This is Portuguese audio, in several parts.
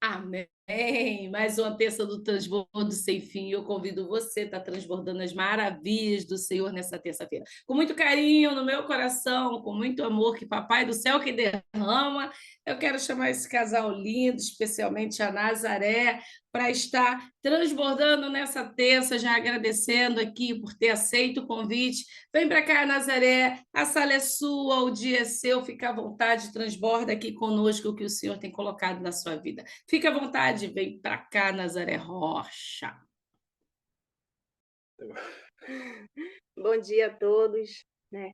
Amém. Mais uma terça do transbordo sem fim. Eu convido você a estar transbordando as maravilhas do Senhor nessa terça-feira. Com muito carinho no meu coração, com muito amor que Papai do Céu que derrama, eu quero chamar esse casal lindo, especialmente a Nazaré, para estar transbordando nessa terça, já agradecendo aqui por ter aceito o convite. Vem para cá, Nazaré, a sala é sua, o dia é seu, fica à vontade, transborda aqui conosco o que o Senhor tem colocado na sua vida. Fique à vontade, vem para cá, Nazaré Rocha. Bom dia a todos, né?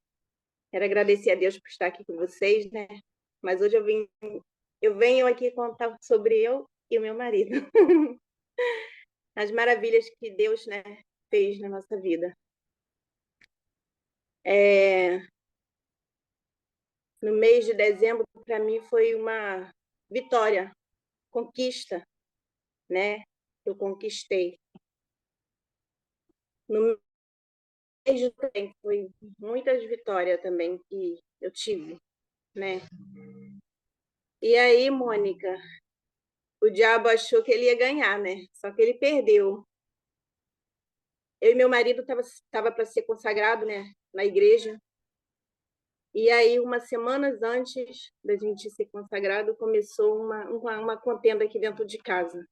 Quero agradecer a Deus por estar aqui com vocês, né? Mas hoje eu venho aqui contar sobre eu e o meu marido, as maravilhas que Deus, né, fez na nossa vida. No mês de dezembro, para mim, foi uma vitória, conquista, né? Eu conquistei. No mês de dezembro, foi muitas vitórias também que eu tive, né? E aí, Mônica, o diabo achou que ele ia ganhar, né? Só que ele perdeu. Eu e meu marido tava para ser consagrado, né, na igreja. E aí, umas semanas antes da gente ser consagrado, começou uma contenda aqui dentro de casa.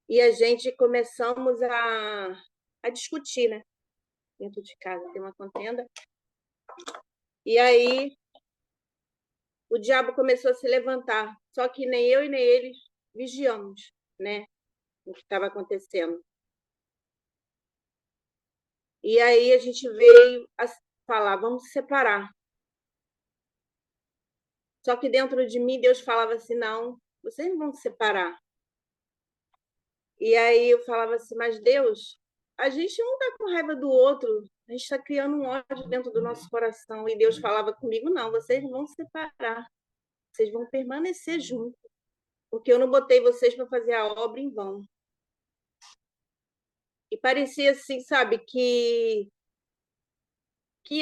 E a gente começamos a discutir, né, dentro de casa, tem uma contenda. E aí, o diabo começou a se levantar. Só que nem eu e nem ele vigiamos, né, o que estava acontecendo. E aí a gente veio a falar, vamos separar. Só que dentro de mim, Deus falava assim, não, vocês não vão se separar. E aí eu falava assim, mas Deus, a gente não está com raiva do outro, a gente está criando um ódio dentro do nosso coração. E Deus falava comigo, não, vocês não vão se separar, vocês vão permanecer juntos, porque eu não botei vocês para fazer a obra em vão. E parecia assim, sabe, que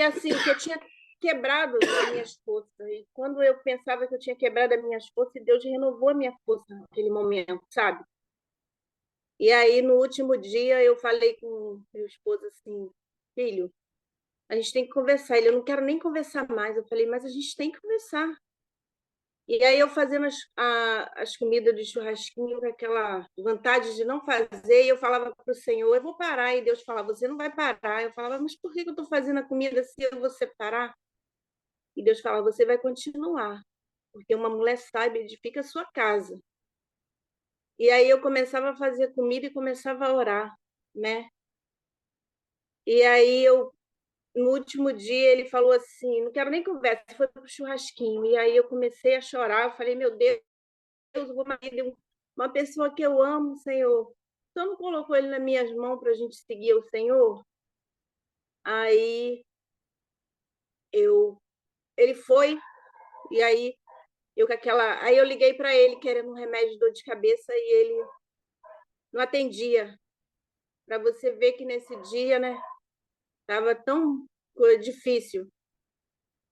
assim, que eu tinha quebrado as minhas forças. E quando eu pensava que eu tinha quebrado as minhas forças, Deus renovou a minha força naquele momento, sabe? E aí, no último dia, eu falei com meu esposo assim, filho, a gente tem que conversar. Ele, eu não quero nem conversar mais. Eu falei, mas a gente tem que conversar. E aí, eu fazendo as comidas de churrasquinho, com aquela vontade de não fazer, e eu falava para o Senhor, eu vou parar. E Deus falava, você não vai parar. Eu falava, mas por que eu estou fazendo a comida se eu vou separar? E Deus falava, você vai continuar, porque uma mulher sábia edifica a sua casa. E aí eu começava a fazer comida e começava a orar, né? E aí no último dia ele falou assim, não quero nem conversa, foi para o churrasquinho. E aí eu comecei a chorar, eu falei, meu Deus, o marido, uma pessoa que eu amo, Senhor, só não colocou ele nas minhas mãos para a gente seguir o Senhor? Aí ele foi, e aí aí eu liguei para ele querendo um remédio de dor de cabeça e ele não atendia. Para você ver que nesse dia, né, estava tão difícil.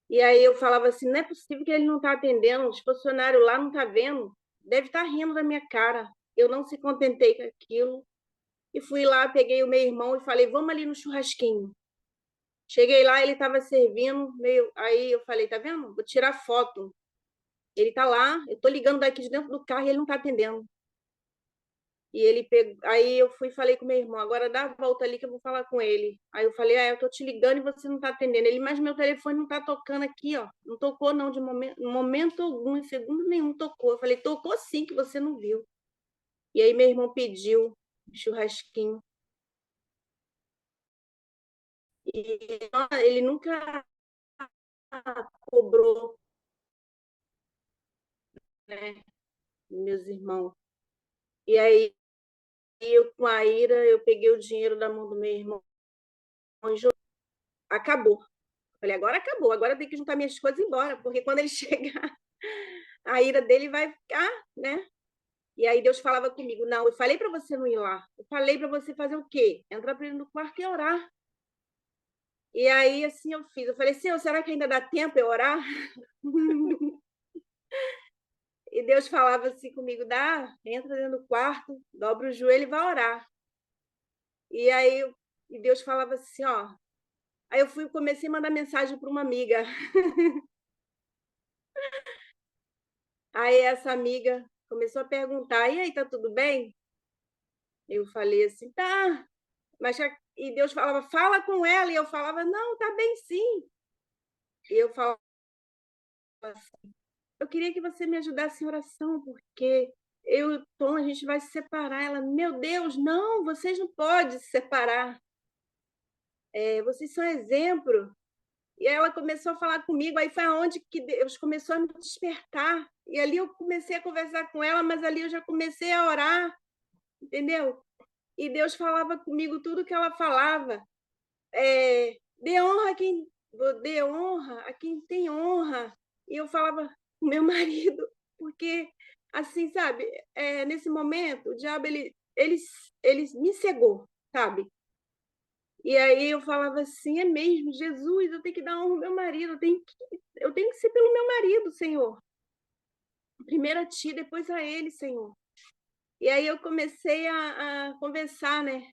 E aí eu falava assim, não é possível que ele não está atendendo, os funcionários lá não estão vendo, deve estar rindo da minha cara. Eu não se contentei com aquilo e fui lá, peguei o meu irmão e falei, vamos ali no churrasquinho. Cheguei lá, ele estava servindo, aí eu falei, tá vendo? Vou tirar foto. Ele está lá, eu estou ligando daqui de dentro do carro e ele não está atendendo. E ele pegou, aí eu fui e falei com meu irmão, agora dá a volta ali que eu vou falar com ele. Aí eu falei, eu tô te ligando e você não tá atendendo. Ele, mas meu telefone não tá tocando aqui, ó. Não tocou não, de momento algum, em segundo nenhum tocou. Eu falei, tocou sim, que você não viu. E aí meu irmão pediu churrasquinho. E ele nunca cobrou, né, meus irmãos. E aí eu com a ira, eu peguei o dinheiro da mão do meu irmão e acabou. Falei, agora acabou, agora tem que juntar minhas coisas e ir embora, porque quando ele chegar, a ira dele vai ficar, né? E aí Deus falava comigo, não, eu falei para você não ir lá, eu falei para você fazer o quê? Entrar para ele no quarto e orar. E aí, assim, eu fiz. Eu falei, Senhor, será que ainda dá tempo eu orar? E Deus falava assim comigo, entra dentro do quarto, dobra o joelho e vai orar. E aí e Deus falava assim, ó. Aí eu comecei a mandar mensagem para uma amiga. Aí essa amiga começou a perguntar, e aí, tá tudo bem? Eu falei assim, tá. E Deus falava, fala com ela. E eu falava, não, tá bem sim. E eu falava assim, eu queria que você me ajudasse em oração, porque eu e o Tom, a gente vai se separar. Ela, meu Deus, não, vocês não podem se separar. Vocês são exemplo. E ela começou a falar comigo, aí foi onde que Deus começou a me despertar. E ali eu comecei a conversar com ela, mas ali eu já comecei a orar, entendeu? E Deus falava comigo tudo que ela falava. Dê honra a quem tem honra. E eu falava com meu marido, porque, assim, sabe, nesse momento, o diabo, ele me cegou, sabe? E aí eu falava assim, é mesmo, Jesus, eu tenho que dar honra ao meu marido, eu tenho que ser pelo meu marido, Senhor. Primeiro a ti, depois a ele, Senhor. E aí eu comecei a conversar, né,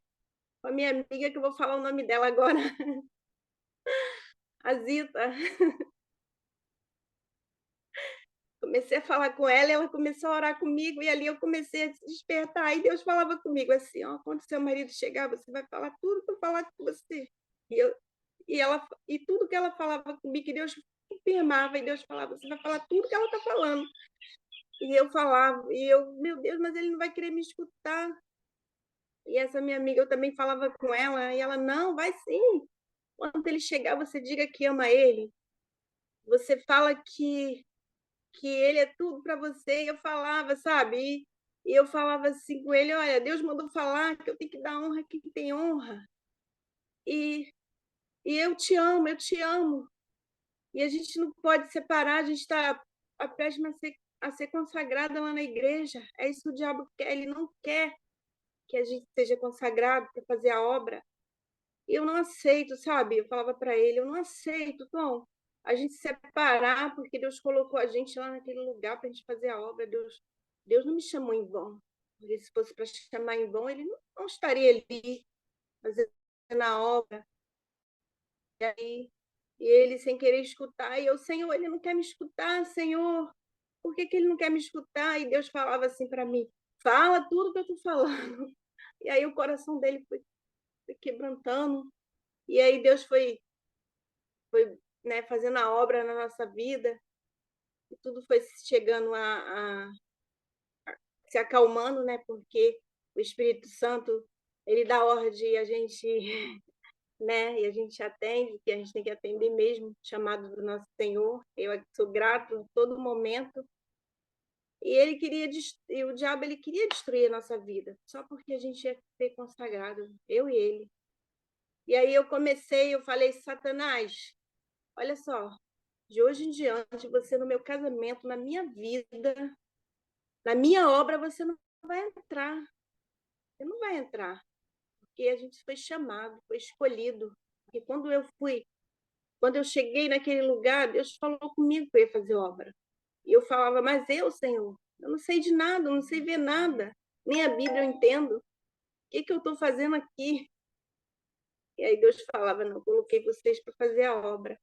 com a minha amiga, que eu vou falar o nome dela agora, a Zita. Comecei a falar com ela, ela começou a orar comigo, e ali eu comecei a se despertar. E Deus falava comigo assim: ó, quando seu marido chegar, você vai falar tudo que eu falar com você. E, eu, e tudo que ela falava comigo, que Deus confirmava, e Deus falava: você vai falar tudo que ela está falando. E eu falava, meu Deus, mas ele não vai querer me escutar. E essa minha amiga, eu também falava com ela, e ela: não, vai sim. Quando ele chegar, você diga que ama ele. Você fala que ele é tudo para você. E eu falava, sabe? E eu falava assim com ele: olha, Deus mandou falar que eu tenho que dar honra a quem tem honra. E, e eu te amo, eu te amo. E a gente não pode separar, a gente está prestes a ser consagrada lá na igreja. É isso que o diabo quer, ele não quer que a gente seja consagrado para fazer a obra. E eu não aceito, sabe? Eu falava para ele: eu não aceito, Tom, a gente se separar, porque Deus colocou a gente lá naquele lugar para a gente fazer a obra. Deus não me chamou em vão. Porque se fosse para chamar em vão, ele não estaria ali fazendo a obra. E aí, ele sem querer escutar, e eu: Senhor, ele não quer me escutar, Senhor, por que ele não quer me escutar? E Deus falava assim para mim: fala tudo que eu estou falando. E aí o coração dele foi quebrantando, e aí Deus foi, né, fazendo a obra na nossa vida, e tudo foi chegando a se acalmando, né? Porque o Espírito Santo, ele dá ordem e a gente, né? E a gente atende, que a gente tem que atender mesmo, chamado do nosso Senhor. Eu sou grato a todo momento. E e o diabo, ele queria destruir a nossa vida, só porque a gente ia ser consagrado, eu e ele. E aí eu falei: Satanás, olha só, de hoje em diante, você no meu casamento, na minha vida, na minha obra, você não vai entrar. Você não vai entrar. Porque a gente foi chamado, foi escolhido. Porque quando eu cheguei naquele lugar, Deus falou comigo que eu ia fazer obra. E eu falava: mas Senhor, eu não sei de nada, eu não sei ver nada. Nem a Bíblia eu entendo. O que eu estou fazendo aqui? E aí Deus falava: não, coloquei vocês para fazer a obra.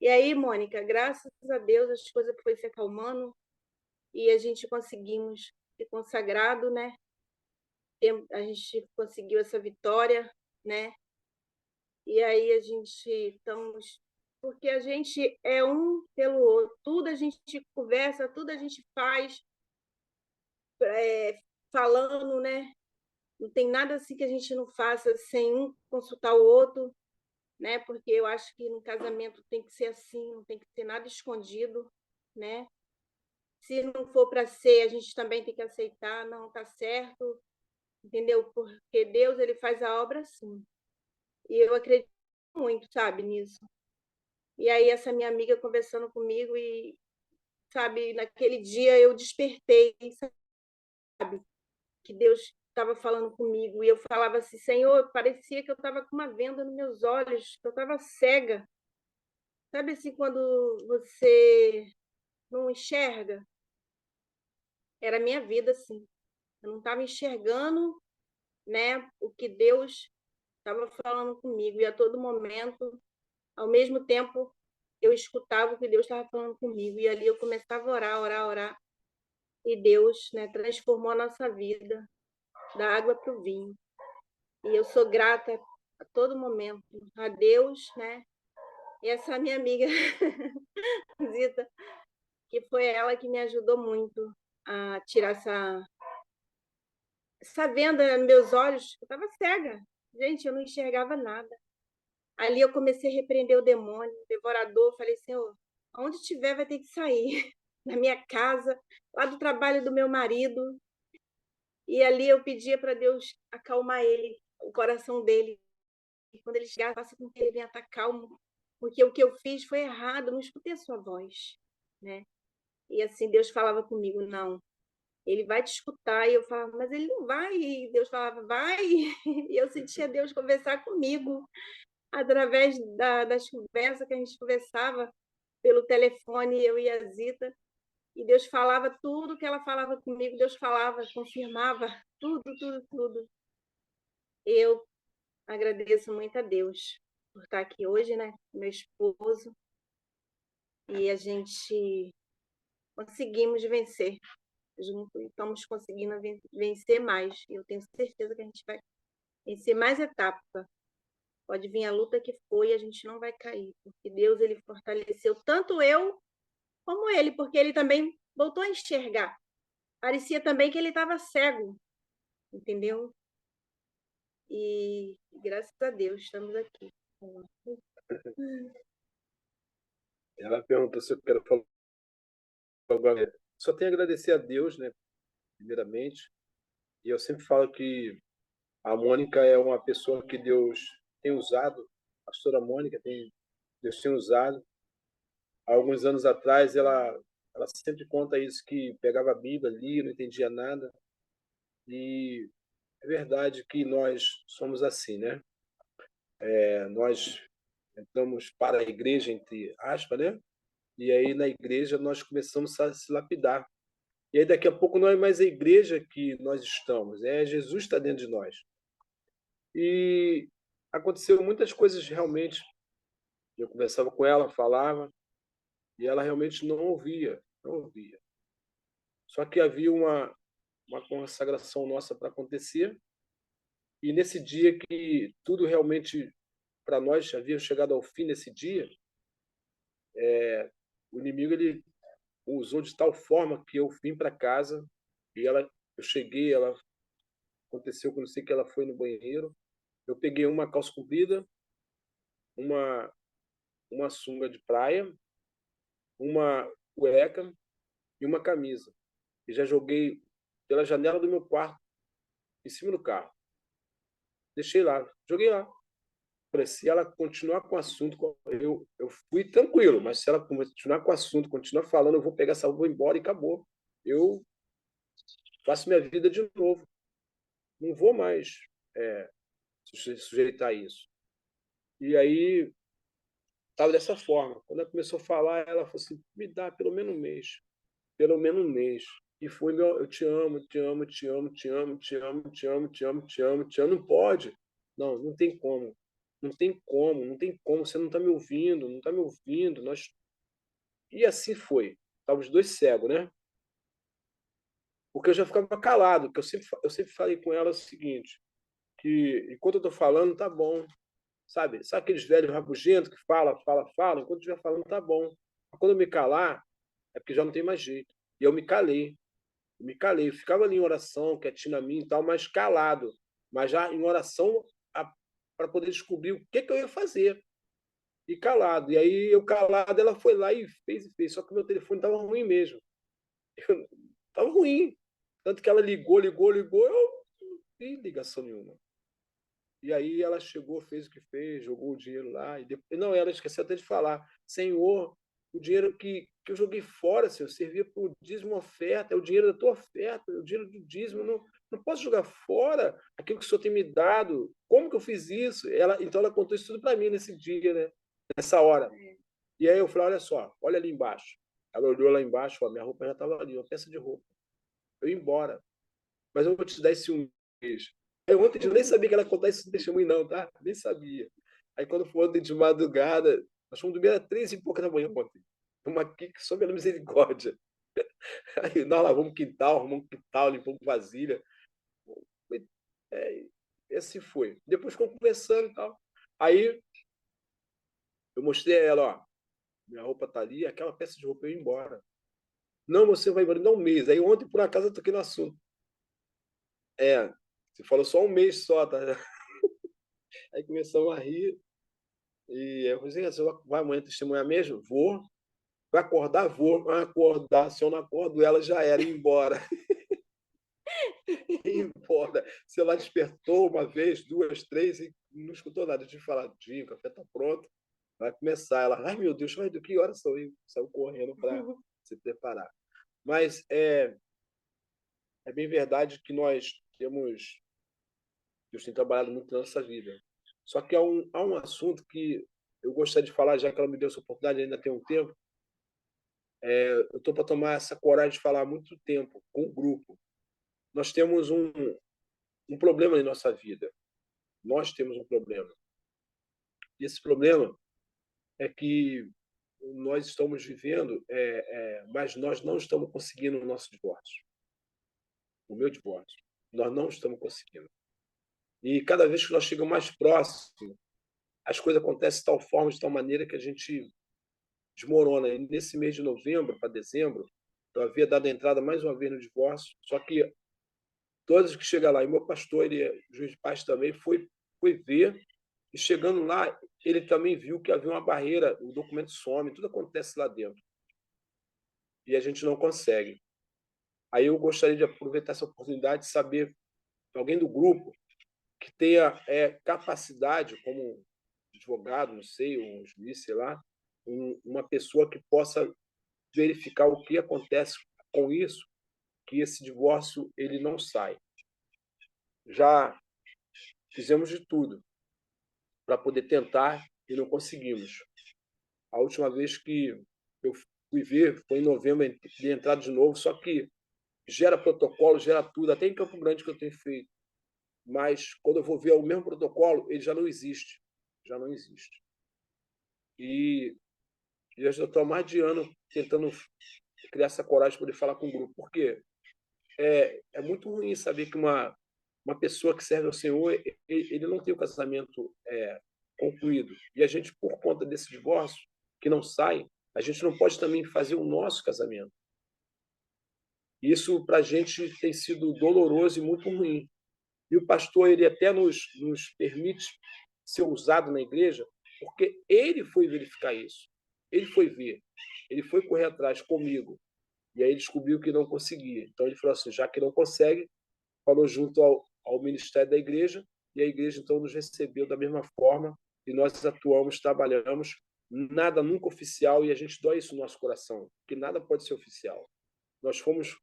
E aí, Mônica, graças a Deus, as coisas foram se acalmando e a gente conseguimos ser consagrado, né? A gente conseguiu essa vitória, né? E aí a gente estamos, porque a gente é um pelo outro, tudo a gente conversa, tudo a gente faz, falando, né? Não tem nada assim que a gente não faça sem um consultar o outro, né? Porque eu acho que no casamento tem que ser assim, não tem que ter nada escondido, né? Se não for para ser, a gente também tem que aceitar, não tá certo, entendeu? Porque Deus, ele faz a obra assim. E eu acredito muito, sabe, nisso. E aí essa minha amiga conversando comigo e, sabe, naquele dia eu despertei, sabe, que Deus estava falando comigo. E eu falava assim: Senhor, parecia que eu estava com uma venda nos meus olhos, que eu estava cega. Sabe assim, quando você não enxerga? era a minha vida, assim. Eu não estava enxergando, né, o que Deus estava falando comigo. E a todo momento, ao mesmo tempo, eu escutava o que Deus estava falando comigo. E ali eu começava a orar, orar, orar. E Deus, né, transformou a nossa vida da água para o vinho. E eu sou grata a todo momento a Deus, né? E essa minha amiga, Zita, que foi ela que me ajudou muito a tirar essa venda nos meus olhos. Eu estava cega. Gente, eu não enxergava nada. Ali eu comecei a repreender o demônio, o devorador. Falei, Senhor, onde tiver vai ter que sair. Na minha casa, lá do trabalho do meu marido. E ali eu pedia para Deus acalmar ele, o coração dele. E quando ele chegar, faça com que ele venha estar calmo. Porque o que eu fiz foi errado, não escutei a sua voz, né? E assim Deus falava comigo, não, ele vai te escutar. E eu falava, mas ele não vai. E Deus falava, vai. E eu sentia Deus conversar comigo através das conversas que a gente conversava pelo telefone, eu e a Zita. E Deus falava tudo que ela falava comigo, Deus falava, confirmava tudo, tudo, tudo. Eu agradeço muito a Deus por estar aqui hoje, né? Meu esposo. E a gente conseguimos vencer junto e estamos conseguindo vencer mais. E eu tenho certeza que a gente vai vencer mais etapas. Pode vir a luta que for e a gente não vai cair, porque Deus ele fortaleceu tanto eu como ele, porque ele também voltou a enxergar. Parecia também que ele estava cego, entendeu? E graças a Deus estamos aqui. Ela perguntou se eu quero falar agora. Só tenho a agradecer a Deus, né, primeiramente. E eu sempre falo que a Mônica é uma pessoa que Deus tem usado, a pastora Mônica Deus tem usado. Há alguns anos atrás, ela sempre conta isso, que pegava a Bíblia, lia, não entendia nada. E é verdade que nós somos assim, né? Nós entramos para a igreja, entre aspas, né? E aí na igreja nós começamos a se lapidar. E aí daqui a pouco não é mais a igreja que nós estamos, Jesus está dentro de nós. E aconteceu muitas coisas realmente. Eu conversava com ela, falava, e ela realmente não ouvia, não ouvia. Só que havia uma consagração nossa para acontecer, e nesse dia que tudo realmente para nós havia chegado ao fim nesse dia, o inimigo ele usou de tal forma que eu vim para casa e eu cheguei, ela aconteceu que eu não sei que ela foi no banheiro, eu peguei uma calça comprida, uma uma sunga de praia, uma cueca e uma camisa. E já joguei pela janela do meu quarto, em cima do carro. Deixei lá, joguei lá. Falei, se ela continuar com o assunto, eu fui tranquilo, mas se ela continuar com o assunto, continuar falando, eu vou pegar essa, vou embora e acabou. Eu faço minha vida de novo. Não vou mais é, sujeitar a isso. E aí, estava dessa forma. Quando ela começou a falar, ela falou assim, me dá pelo menos um mês. Pelo menos um mês. E foi meu, eu te amo, te amo, te amo, te amo, te amo, te amo, te amo, te amo, te amo. Não pode. Não, não tem como. Não tem como, não tem como. Você não está me ouvindo, não está me ouvindo. E assim foi. Estavam os dois cegos, né? Porque eu já ficava calado, porque eu sempre falei com ela o seguinte, que enquanto eu estou falando, tá bom. Sabe aqueles velhos rabugentos que fala, enquanto eu estiver falando, tá bom. Mas quando eu me calar, é porque já não tem mais jeito. E eu me calei. Eu ficava ali em oração, quietinho na minha e tal, mas calado, mas já em oração para poder descobrir o que eu ia fazer, e calado. E aí eu calado, ela foi lá e fez, só que o meu telefone estava ruim mesmo, estava ruim, tanto que ela ligou, eu não vi ligação nenhuma. E aí ela chegou, fez o que fez, jogou o dinheiro lá. E depois, não, ela esqueceu até de falar. Senhor, o dinheiro que eu joguei fora, Senhor, servia para o dízimo oferta, é o dinheiro da tua oferta, é o dinheiro do dízimo. Não posso jogar fora aquilo que o Senhor tem me dado. Como que eu fiz isso? Então ela contou isso tudo para mim nesse dia, né? Nessa hora. E aí eu falei, olha só, olha ali embaixo. Ela olhou lá embaixo, ó, minha roupa já estava ali, uma peça de roupa. eu ia embora. Mas eu vou te dar esse um mês. Aí ontem eu nem sabia que ela ia contar isso no testemunho, não, tá? Nem sabia. Aí quando foi ontem de madrugada, nós fomos dormir às 3h pouca da manhã ontem. Uma aqui que sob a misericórdia. Aí nós lavamos quintal, arrumamos quintal, limpamos vasilha. É, e assim foi. Depois ficamos conversando e tal. Aí eu mostrei a ela, ó, minha roupa tá ali, aquela peça de roupa eu ia embora. Não, você vai embora, me dá um mês. Aí ontem, por acaso, eu toquei no assunto. Você falou só um mês só, tá? Aí começamos a rir. E eu falei assim, você vai amanhã testemunhar mesmo? Vou. Vai acordar? Vou. Vai acordar. Se eu não acordo, ela já era, ir embora. Ir embora. Se ela despertou uma vez, duas, três, e não escutou nada. Eu tive que falar, Dinho, o café tá pronto. Vai começar. Ela, ai meu Deus, do que horas são? E saiu correndo para se preparar. Mas é bem verdade que Deus tem trabalhado muito na nossa vida. Só que há um assunto que eu gostaria de falar, já que ela me deu essa oportunidade, ainda tem um tempo. Eu estou para tomar essa coragem de falar há muito tempo com o grupo. Nós temos um problema em nossa vida. Nós temos um problema. E esse problema é que nós estamos vivendo, mas nós não estamos conseguindo o nosso divórcio. O meu divórcio. Nós não estamos conseguindo. E cada vez que nós chegamos mais próximo, as coisas acontecem de tal forma, de tal maneira que a gente desmorona. E nesse mês de novembro para dezembro, eu havia dado entrada mais uma vez no divórcio, só que todos que chegam lá, e meu pastor, ele é juiz de paz também, foi ver, e chegando lá, ele também viu que havia uma barreira, o documento some, tudo acontece lá dentro. E a gente não consegue. Aí eu gostaria de aproveitar essa oportunidade de saber alguém do grupo que tenha capacidade, como advogado, não sei, um juiz, sei lá, uma pessoa que possa verificar o que acontece com isso, que esse divórcio ele não sai. Já fizemos de tudo para poder tentar e não conseguimos. A última vez que eu fui ver foi em novembro, de entrada de novo, só que gera protocolo, gera tudo, até em Campo Grande que eu tenho feito. Mas quando eu vou ver o mesmo protocolo, ele já não existe. Já não existe. E eu já estou há mais de ano tentando criar essa coragem de poder falar com o grupo. Por quê? É muito ruim saber que uma pessoa que serve ao Senhor, ele não tem o casamento concluído. E a gente, por conta desse divórcio, que não sai, a gente não pode também fazer o nosso casamento. Isso, para a gente, tem sido doloroso e muito ruim. E o pastor, ele até nos permite ser usado na igreja, porque ele foi verificar isso. Ele foi ver. Ele foi correr atrás comigo. E aí descobriu que não conseguia. Então ele falou assim, já que não consegue, falou junto ao ministério da igreja, e a igreja então nos recebeu da mesma forma, e nós atuamos, trabalhamos, nada nunca oficial, e a gente dói isso no nosso coração, que nada pode ser oficial. Nós fomos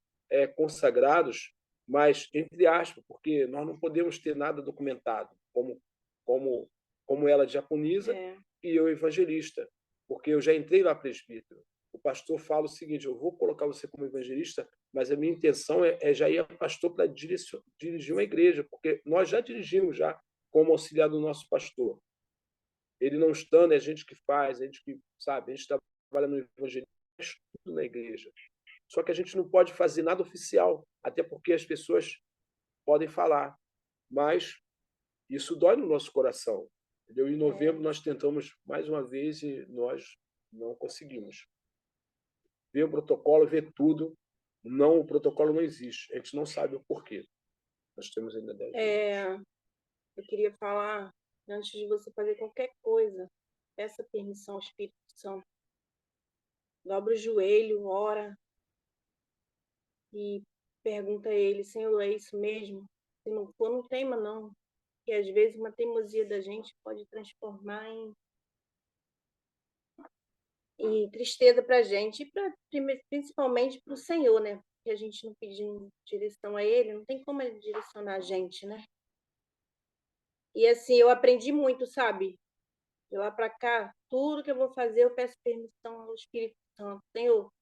consagrados, mas entre aspas, porque nós não podemos ter nada documentado, como ela diaconisa e eu evangelista, porque eu já entrei lá presbítero. O pastor fala o seguinte, eu vou colocar você como evangelista, mas a minha intenção é já ir a pastor para dirigir uma igreja, porque nós já dirigimos já como auxiliar do nosso pastor. Ele não estando, é a gente que faz, a gente que sabe, a gente trabalha no evangelismo, tudo na igreja. Só que a gente não pode fazer nada oficial, até porque as pessoas podem falar, mas isso dói no nosso coração. Entendeu? Em novembro nós tentamos mais uma vez e nós não conseguimos. Ver o protocolo, ver tudo, não, o protocolo não existe. A gente não sabe o porquê. Nós temos ainda 10 dias. Eu queria falar, antes de você fazer qualquer coisa, peça permissão ao Espírito Santo. Dobra o joelho, ora e pergunta a ele, Senhor, é isso mesmo? Se não for, não teima, não. Porque às vezes uma teimosia da gente pode transformar em tristeza para a gente, e principalmente para o Senhor, né? Porque a gente não pedindo direção a Ele, não tem como Ele direcionar a gente, né? E assim, eu aprendi muito, sabe? De lá para cá, tudo que eu vou fazer, eu peço permissão ao Espírito Santo. Senhor,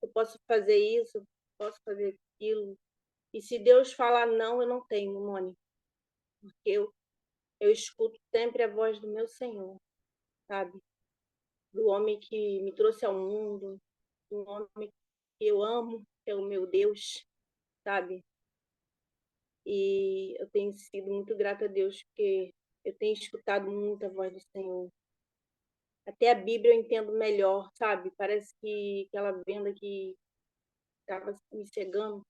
eu posso fazer isso? posso fazer aquilo. E se Deus falar não, eu não tenho, Mônica, porque eu escuto sempre a voz do meu Senhor, sabe? Do homem que me trouxe ao mundo, do homem que eu amo, que é o meu Deus, sabe? E eu tenho sido muito grata a Deus, porque eu tenho escutado muito a voz do Senhor. Até a Bíblia eu entendo melhor, sabe? Parece que aquela venda que estava me cegando,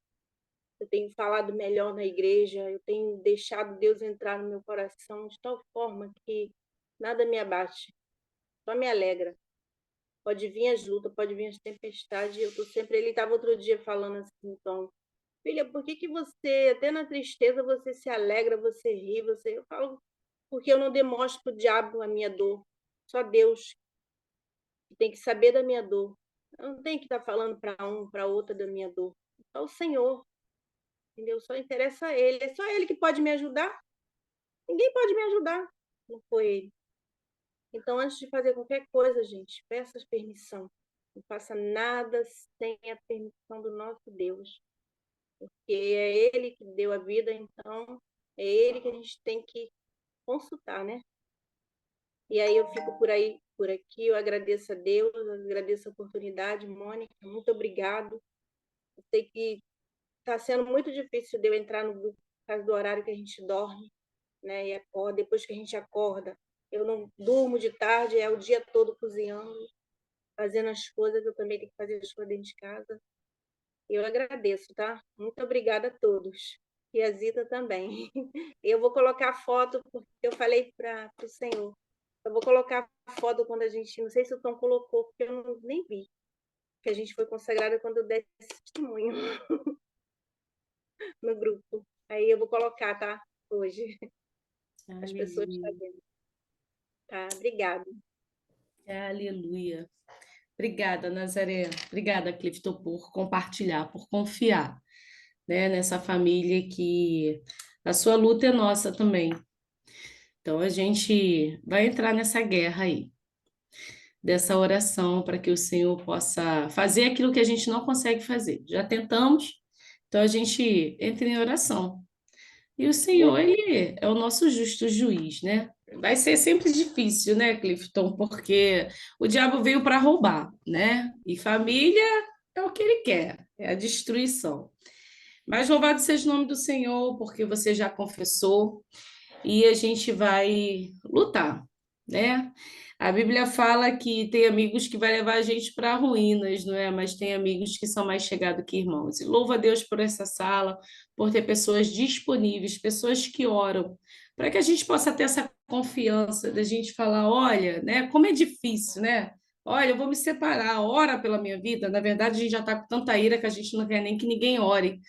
eu tenho falado melhor na igreja, eu tenho deixado Deus entrar no meu coração de tal forma que nada me abate, só me alegra. Pode vir as lutas, pode vir as tempestades, eu tô sempre... Ele estava outro dia falando assim, então, filha, por que que você, até na tristeza, você se alegra, você ri, você... Eu falo, porque eu não demonstro pro diabo a minha dor, só Deus tem que saber da minha dor. Eu não tenho que estar falando para um, para outra da minha dor. Só o Senhor, entendeu? Só interessa a Ele. É só Ele que pode me ajudar. Ninguém pode me ajudar. Não foi Ele. Então, antes de fazer qualquer coisa, gente, peça permissão. Não faça nada sem a permissão do nosso Deus. Porque é Ele que deu a vida, então é Ele que a gente tem que consultar, né? E aí eu fico por aqui, eu agradeço a Deus, eu agradeço a oportunidade, Mônica, muito obrigado. Eu sei que está sendo muito difícil de eu entrar no grupo por causa do horário que a gente dorme, né? E acorda, depois que a gente acorda, eu não durmo de tarde, é o dia todo cozinhando, fazendo as coisas, eu também tenho que fazer as coisas dentro de casa. Eu agradeço, tá? Muito obrigada a todos. E a Zita também. Eu vou colocar foto, porque eu falei para o Senhor. Eu vou colocar foto quando a gente... Não sei se o Tom colocou, porque eu nem vi. Que a gente foi consagrada quando eu dei testemunho no grupo. Aí eu vou colocar, tá? Hoje. As pessoas estão Aleluia. vendo. Tá? Obrigada. Aleluia. Obrigada, Nazaré. Obrigada, Clifton, por compartilhar, por confiar, né, nessa família que a sua luta é nossa também. Então, a gente vai entrar nessa guerra aí, dessa oração, para que o Senhor possa fazer aquilo que a gente não consegue fazer. Já tentamos, então a gente entra em oração. E o Senhor, Mônica, ele é o nosso justo juiz, né? Vai ser sempre difícil, né, Clifton? Porque o diabo veio para roubar, né? E família é o que ele quer, é a destruição. Mas louvado seja o nome do Senhor, porque você já confessou e a gente vai lutar, né? A Bíblia fala que tem amigos que vai levar a gente para ruínas, não é? Mas tem amigos que são mais chegados que irmãos. E louva a Deus por essa sala, por ter pessoas disponíveis, pessoas que oram, para que a gente possa ter essa confiança da gente falar, olha, né? Como é difícil, né? Olha, eu vou me separar, ora pela minha vida. Na verdade, a gente já está com tanta ira que a gente não quer nem que ninguém ore.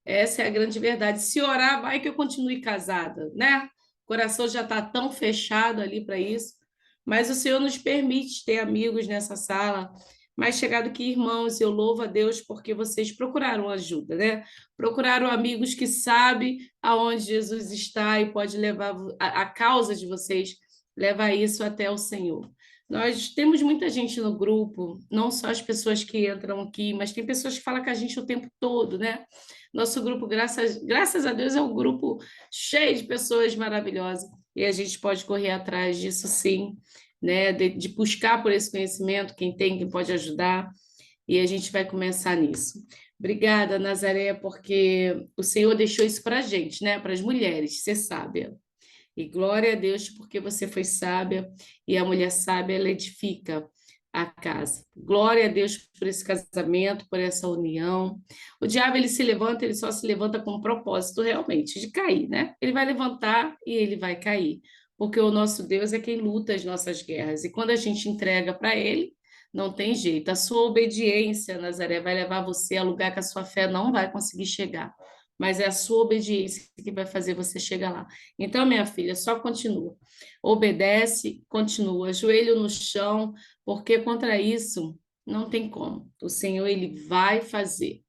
Essa é a grande verdade. Se orar, vai que eu continue casada, né? O coração já está tão fechado ali para isso. Mas o Senhor nos permite ter amigos nessa sala, mais chegado que irmãos. Eu louvo a Deus porque vocês procuraram ajuda, né? Procuraram amigos que sabem aonde Jesus está e pode levar a causa de vocês, levar isso até o Senhor. Nós temos muita gente no grupo, não só as pessoas que entram aqui, mas tem pessoas que falam com a gente o tempo todo, né? Nosso grupo, graças a Deus, é um grupo cheio de pessoas maravilhosas e a gente pode correr atrás disso, sim, né? De buscar por esse conhecimento, quem tem, quem pode ajudar, e a gente vai começar nisso. Obrigada, Nazaré, porque o Senhor deixou isso para a gente, né? Para as mulheres, ser sábia. E glória a Deus, porque você foi sábia, e a mulher sábia, ela edifica a casa. Glória a Deus por esse casamento, por essa união. O diabo, ele se levanta, ele só se levanta com um propósito realmente de cair, né? Ele vai levantar e ele vai cair, porque o nosso Deus é quem luta as nossas guerras. E quando a gente entrega para ele, não tem jeito. A sua obediência, Nazaré, vai levar você a lugar que a sua fé não vai conseguir chegar. Mas é a sua obediência que vai fazer você chegar lá. Então, minha filha, só continua. Obedece, continua, joelho no chão, porque contra isso não tem como. O Senhor, ele vai fazer.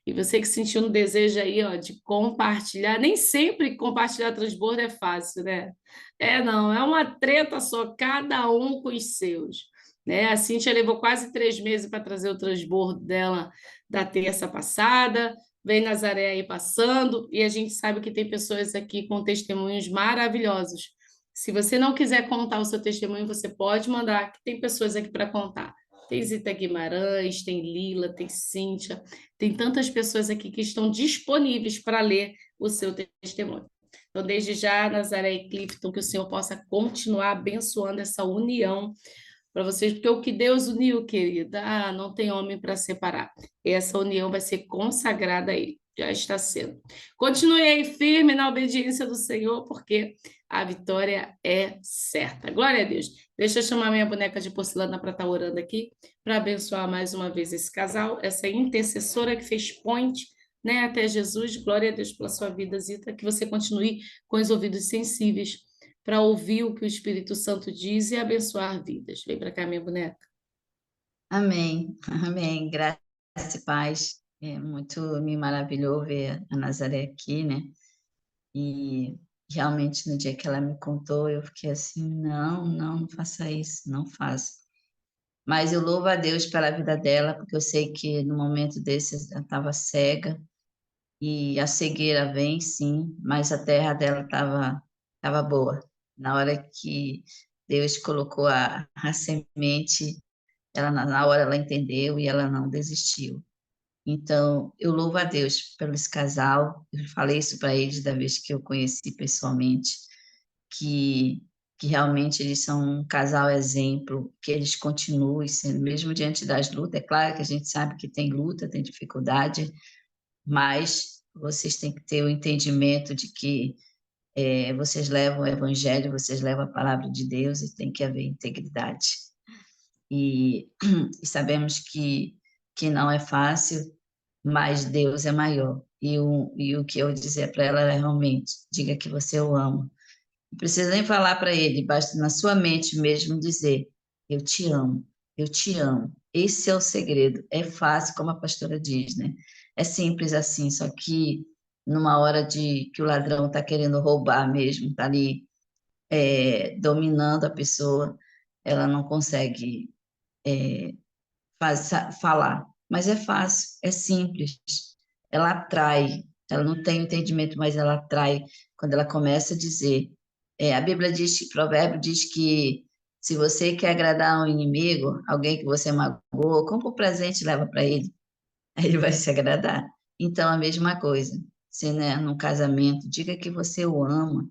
E você que sentiu no desejo aí, ó, de compartilhar, nem sempre compartilhar transbordo é fácil, né? É, não, é uma treta só, cada um com os seus. né? A Cíntia levou quase 3 meses para trazer o transbordo dela da terça passada, vem Nazaré aí passando, e a gente sabe que tem pessoas aqui com testemunhos maravilhosos. Se você não quiser contar o seu testemunho, você pode mandar, que tem pessoas aqui para contar. Tem Zita Guimarães, tem Lila, tem Cíntia, tem tantas pessoas aqui que estão disponíveis para ler o seu testemunho. Então, desde já, Nazaré e Clifton, que o Senhor possa continuar abençoando essa união para vocês, porque o que Deus uniu, querida, não tem homem para separar. E essa união vai ser consagrada a Ele, já está sendo. Continue aí firme na obediência do Senhor, porque a vitória é certa. Glória a Deus. Deixa eu chamar minha boneca de porcelana para estar orando aqui, para abençoar mais uma vez esse casal, essa intercessora que fez ponte, né, até Jesus. Glória a Deus pela sua vida, Zita, que você continue com os ouvidos sensíveis para ouvir o que o Espírito Santo diz e abençoar vidas. Vem para cá, minha boneca. Amém, amém. Graça e paz. Muito me maravilhou ver a Nazaré aqui, né? E realmente no dia que ela me contou, eu fiquei assim, não faça isso, não faça. Mas eu louvo a Deus pela vida dela, porque eu sei que no momento desse ela estava cega, e a cegueira vem, sim, mas a terra dela estava boa. Na hora que Deus colocou a semente, ela, na hora ela entendeu e ela não desistiu. Então, eu louvo a Deus pelo esse casal. Eu falei isso para eles da vez que eu conheci pessoalmente, que, que realmente eles são um casal exemplo, que eles continuem sendo, mesmo diante das lutas. É claro que a gente sabe que tem luta, tem dificuldade, mas vocês têm que ter o entendimento de que vocês levam o evangelho, vocês levam a palavra de Deus e tem que haver integridade. E, e sabemos que não é fácil, mas Deus é maior. E o que eu dizer para ela é realmente, diga que você o ama. Não precisa nem falar para ele, basta na sua mente mesmo dizer, eu te amo, eu te amo. Esse é o segredo. É fácil, como a pastora diz, né? É simples assim, só que numa hora de que o ladrão está querendo roubar mesmo, está ali dominando a pessoa, ela não consegue falar. Mas é fácil, é simples. Ela atrai, ela não tem entendimento, mas ela atrai quando ela começa a dizer. A Bíblia diz, Provérbio diz que se você quer agradar um inimigo, alguém que você magoou, compra um presente e leva para ele, aí ele vai se agradar. Então, a mesma coisa. Se, né, num casamento, diga que você o ama,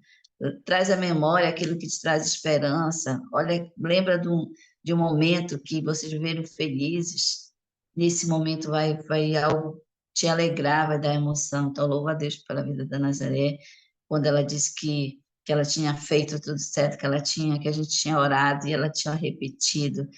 traz à memória aquilo que te traz esperança. Olha, lembra de um momento que vocês viveram felizes. Nesse momento vai algo te alegrar, vai dar emoção. Então, louvo a Deus pela vida da Nazaré, quando ela disse que ela tinha feito tudo certo, que a gente tinha orado e ela tinha repetido.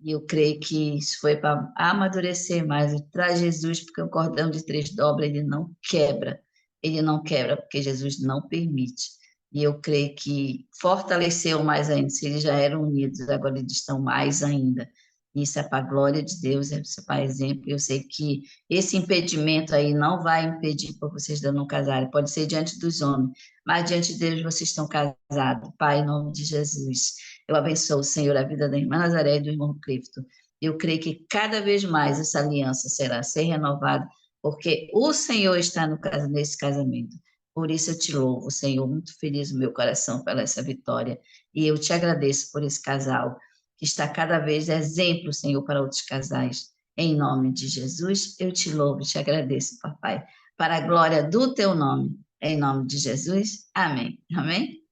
E eu creio que isso foi para amadurecer mais. Traz Jesus, porque o cordão de 3 dobras, ele não quebra. Ele não quebra, porque Jesus não permite. E eu creio que fortaleceu mais ainda. Se eles já eram unidos, agora eles estão mais ainda. Isso é para a glória de Deus, é para exemplo. Eu sei que esse impedimento aí não vai impedir para vocês não casarem. Pode ser diante dos homens, mas diante de Deus vocês estão casados. Pai, em nome de Jesus. Eu abençoo, Senhor, a vida da irmã Nazaré e do irmão Clifton. Eu creio que cada vez mais essa aliança será ser renovada, porque o Senhor está nesse casamento. Por isso eu te louvo, Senhor, muito feliz no meu coração pela essa vitória. E eu te agradeço por esse casal, que está cada vez exemplo, Senhor, para outros casais. Em nome de Jesus, eu te louvo e te agradeço, papai, para a glória do teu nome. Em nome de Jesus, amém. Amém?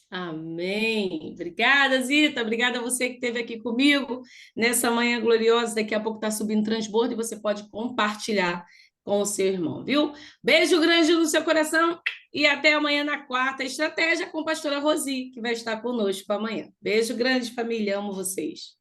Amém. Obrigada, Zita. Obrigada a você que esteve aqui comigo nessa manhã gloriosa. Daqui a pouco está subindo transbordo e você pode compartilhar com o seu irmão, viu? Beijo grande no seu coração e até amanhã na quarta estratégia com a pastora Rosi, que vai estar conosco amanhã. Beijo grande, família. Amo vocês.